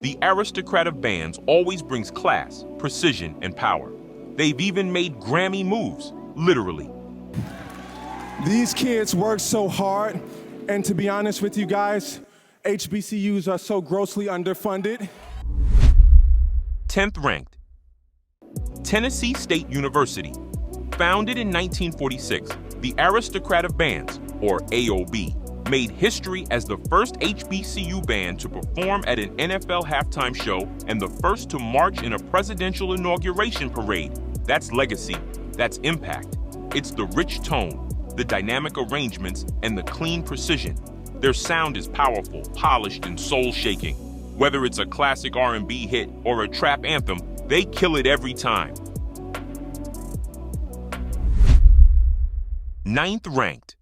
The aristocrat of bands always brings class, precision, and power. They've even made Grammy moves, literally. These kids work so hard, and to be honest with you guys, HBCUs are so grossly underfunded. 10th ranked, Tennessee State University. Founded in 1946, the Aristocrat of Bands, or AOB, made history as the first HBCU band to perform at an NFL halftime show and the first to march in a presidential inauguration parade. That's legacy, that's impact. It's the rich tone, the dynamic arrangements, and the clean precision. Their sound is powerful, polished, and soul-shaking. Whether it's a classic R&B hit or a trap anthem, they kill it every time. 9th ranked.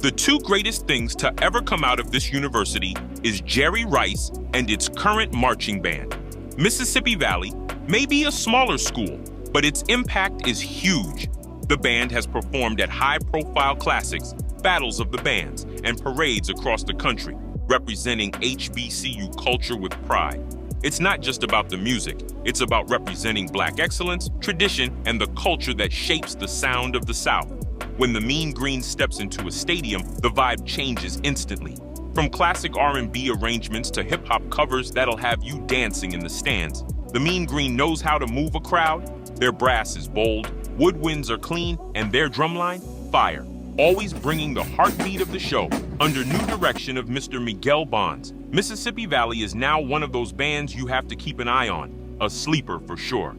The two greatest things to ever come out of this university is Jerry Rice and its current marching band. Mississippi Valley may be a smaller school, but its impact is huge. The band has performed at high-profile classics, battles of the bands, and parades across the country, representing HBCU culture with pride. It's not just about the music, it's about representing Black excellence, tradition, and the culture that shapes the sound of the South. When the Mean Green steps into a stadium, the vibe changes instantly. From classic R&B arrangements to hip-hop covers that'll have you dancing in the stands, the Mean Green knows how to move a crowd. Their brass is bold, woodwinds are clean, and their drumline, fire. Always bringing the heartbeat of the show under new direction of Mr. Miguel Bonds. Mississippi Valley is now one of those bands you have to keep an eye on, a sleeper for sure.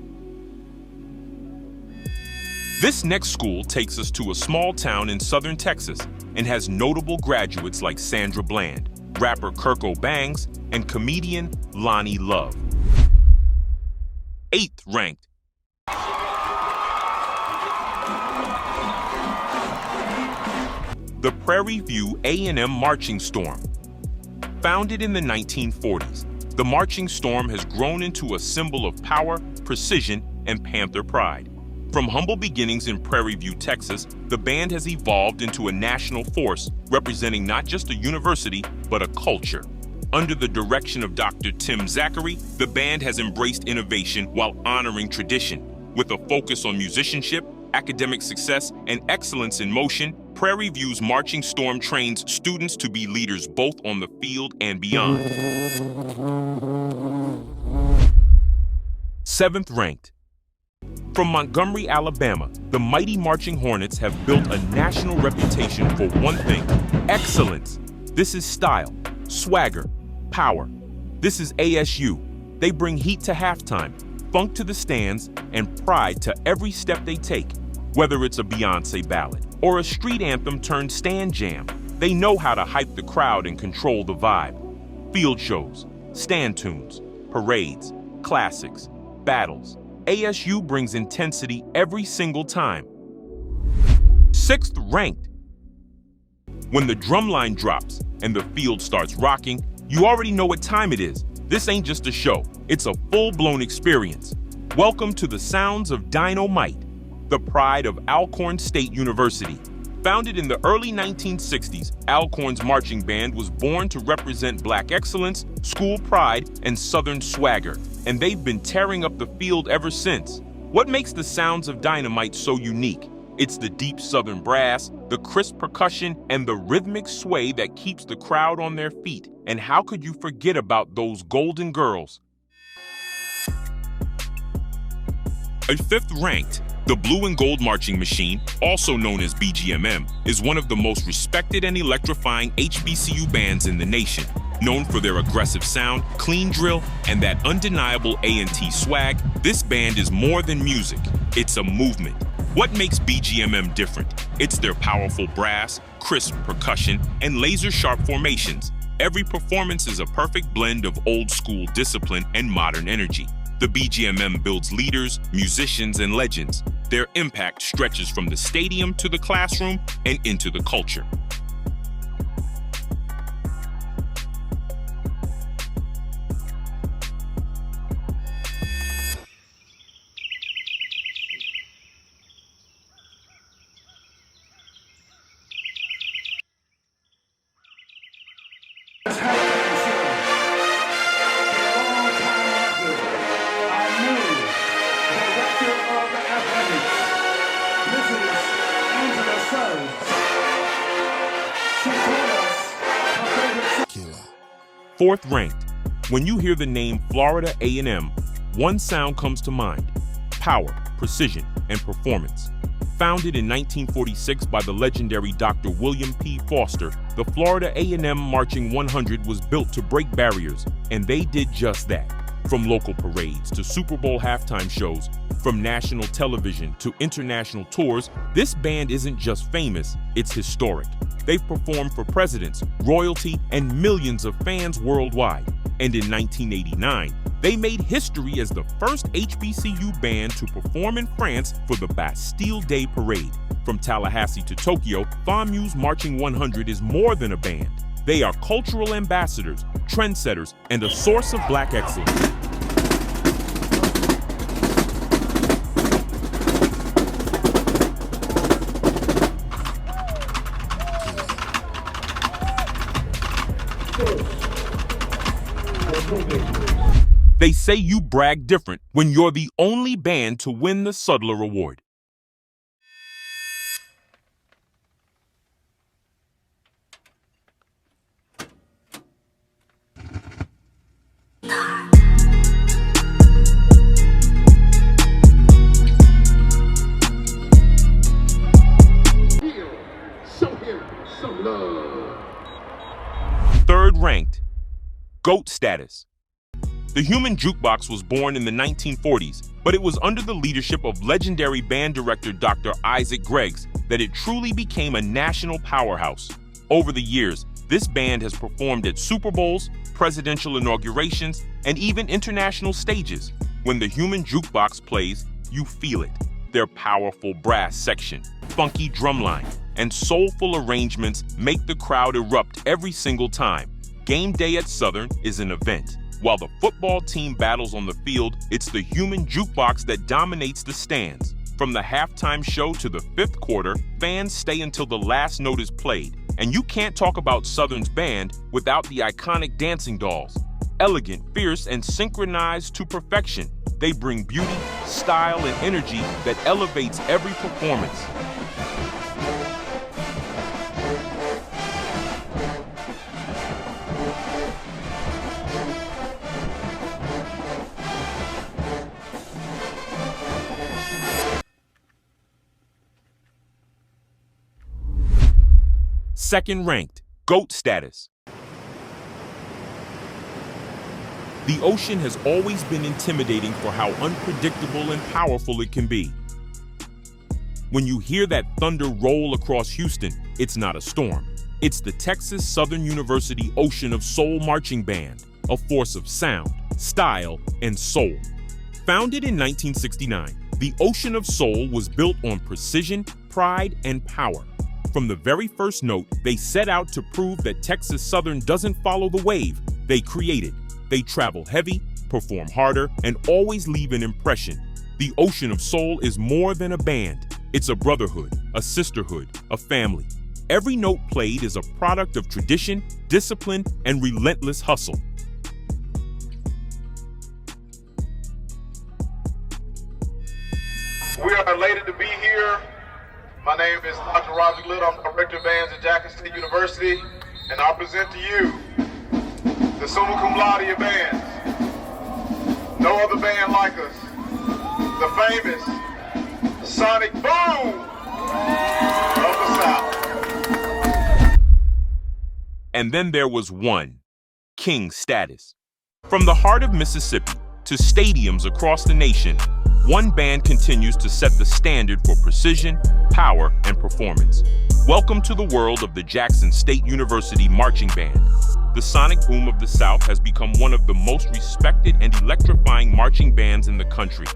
This next school takes us to a small town in southern Texas and has notable graduates like Sandra Bland, rapper Kirko Bangs, and comedian Lonnie Love. 8th ranked. The Prairie View A&M Marching Storm. Founded in the 1940s, the Marching Storm has grown into a symbol of power, precision, and Panther pride. From humble beginnings in Prairie View, Texas, the band has evolved into a national force representing not just a university, but a culture. Under the direction of Dr. Tim Zachary, the band has embraced innovation while honoring tradition. With a focus on musicianship, academic success, and excellence in motion, Prairie View's Marching Storm trains students to be leaders both on the field and beyond. 7th ranked. From Montgomery, Alabama, the mighty Marching Hornets have built a national reputation for one thing: excellence. This is style, swagger, power. This is ASU. They bring heat to halftime, funk to the stands, and pride to every step they take. Whether it's a Beyoncé ballad or a street anthem turned stand jam, they know how to hype the crowd and control the vibe. Field shows, stand tunes, parades, classics, battles. ASU brings intensity every single time. 6th ranked. When the drumline drops and the field starts rocking, you already know what time it is. This ain't just a show, it's a full-blown experience. Welcome to the sounds of Dynamite, the pride of Alcorn State University. Founded in the early 1960s, Alcorn's marching band was born to represent Black excellence, school pride, and Southern swagger, and they've been tearing up the field ever since. What makes the sounds of Dynamite so unique? It's the deep Southern brass, the crisp percussion, and the rhythmic sway that keeps the crowd on their feet. And how could you forget about those Golden Girls? A 5th ranked. The Blue and Gold Marching Machine, also known as BGMM, is one of the most respected and electrifying HBCU bands in the nation. Known for their aggressive sound, clean drill, and that undeniable A&T swag, this band is more than music. It's a movement. What makes BGMM different? It's their powerful brass, crisp percussion, and laser-sharp formations. Every performance is a perfect blend of old-school discipline and modern energy. The BGMM builds leaders, musicians, and legends. Their impact stretches from the stadium to the classroom and into the culture. Fourth ranked. When you hear the name Florida A&M, one sound comes to mind: power, precision, and performance. Founded in 1946 by the legendary Dr. William P. Foster, the Florida A&M Marching 100 was built to break barriers, and they did just that. From local parades to Super Bowl halftime shows, from national television to international tours, this band isn't just famous, it's historic. They've performed for presidents, royalty, and millions of fans worldwide. And in 1989, they made history as the first HBCU band to perform in France for the Bastille Day Parade. From Tallahassee to Tokyo, FAMU's Marching 100 is more than a band. They are cultural ambassadors, trendsetters, and a source of Black excellence. They say you brag different when you're the only band to win the Sudler Award. Show him some love. Third ranked, GOAT status. The Human Jukebox was born in the 1940s, but it was under the leadership of legendary band director Dr. Isaac Greggs that it truly became a national powerhouse. Over the years, this band has performed at Super Bowls, presidential inaugurations, and even international stages. When the Human Jukebox plays, you feel it. Their powerful brass section, funky drumline, and soulful arrangements make the crowd erupt every single time. Game day at Southern is an event. While the football team battles on the field, it's the Human Jukebox that dominates the stands. From the halftime show to the fifth quarter, fans stay until the last note is played. And you can't talk about Southern's band without the iconic dancing dolls. Elegant, fierce, and synchronized to perfection, they bring beauty, style, and energy that elevates every performance. Second ranked, GOAT status. The ocean has always been intimidating for how unpredictable and powerful it can be. When you hear that thunder roll across Houston, it's not a storm. It's the Texas Southern University Ocean of Soul Marching Band, a force of sound, style, and soul. Founded in 1969, the Ocean of Soul was built on precision, pride, and power. From the very first note, they set out to prove that Texas Southern doesn't follow the wave, they create it. They travel heavy, perform harder, and always leave an impression. The Ocean of Soul is more than a band. It's a brotherhood, a sisterhood, a family. Every note played is a product of tradition, discipline, and relentless hustle. We are elated to be here. My name is Dr. Roger Little. I'm Director of Bands at Jackson State University, and I'll present to you the summa cum laude bands. No other band like us. The famous Sonic Boom of the South. And then there was one, King status. From the heart of Mississippi to stadiums across the nation, one band continues to set the standard for precision, power, and performance. Welcome to the world of the Jackson State University Marching Band. The Sonic Boom of the South has become one of the most respected and electrifying marching bands in the country.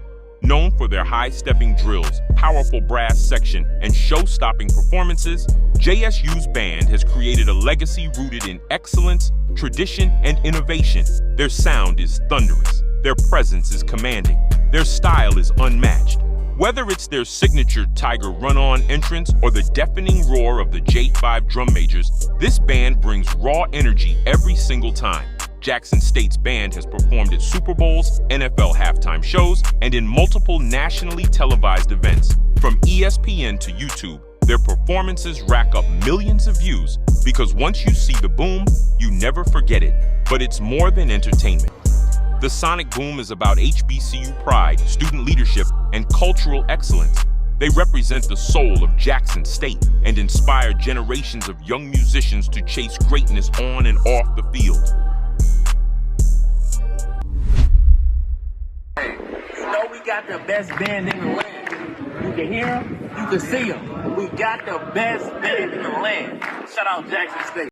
Known for their high-stepping drills, powerful brass section, and show-stopping performances, JSU's band has created a legacy rooted in excellence, tradition, and innovation. Their sound is thunderous. Their presence is commanding. Their style is unmatched. Whether it's their signature Tiger Run-On entrance or the deafening roar of the J5 drum majors, this band brings raw energy every single time. Jackson State's band has performed at Super Bowls, NFL halftime shows, and in multiple nationally televised events. From ESPN to YouTube, Their performances rack up millions of views because once you see the boom, you never forget it. But it's more than entertainment. The Sonic Boom is about HBCU pride, student leadership, and cultural excellence. They represent the soul of Jackson State and inspire generations of young musicians to chase greatness on and off the field. You know we got the best band in the land. You can hear them, you can see them. We got the best band in the land. Shout out Jackson State.